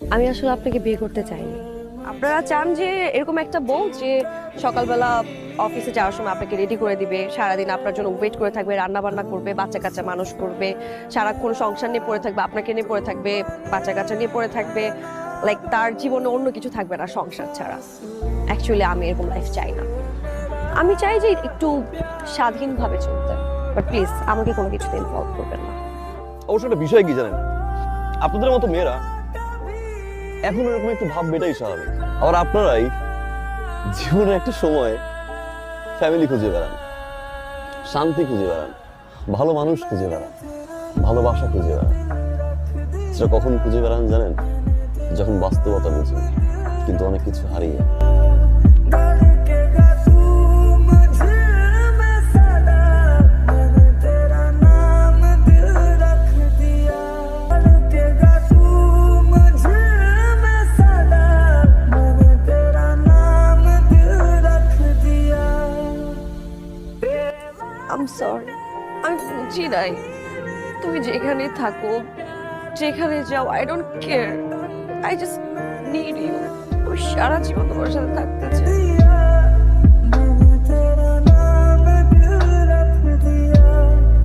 আমি আসলে আপনাকে বিয়ে করতে চাইনি। আপনারা চান যে এরকম একটা বউ যে সকালবেলা অফিসে যাওয়ার সময় আপনাকে রেডি করে দিবে, সারাদিন আপনার জন্য ওয়েট করে থাকবে, রান্না বান্না করবে, বাচ্চা কাচ্চা মানুষ করবে, সারাক্ষণ সংসার নিয়ে পড়ে থাকবে, আপনাকে নিয়ে পড়ে থাকবে, বাচ্চা কাচ্চা নিয়ে পড়ে থাকবে, লাইক তার জীবনে অন্য কিছু থাকবে না সংসার ছাড়া। অ্যাকচুয়ালি আমি এরকম লাইফ চাই না। আমি চাই যে একটু স্বাধীনভাবে চলতে। বাট প্লিজ আমাকে কোনো কিছুতে ইনভলভ করবেন না। অবশ্য একটা বিষয় কি জানেন, আপনাদের মতো মেয়েরা এখন এরকম একটু ভাববে, এটাই স্বাভাবিক। আবার আপনারাই জীবনের একটা সময় ফ্যামিলি খুঁজে বেড়ান, শান্তি খুঁজে বেড়ান, ভালো মানুষ খুঁজে বেড়ান, ভালোবাসা খুঁজে বেড়ান। সেটা কখন খুঁজে বেড়ান জানেন? যখন বাস্তবতা বুঝেন, কিন্তু অনেক কিছু হারিয়ে। আম সরি, আমি বুঝি নাই। তুমি যেখানে থাকো, যেখানে যাও, I don't care. I just need you. আমি সারা জীবন তোমার সাথে থাকতে চাই।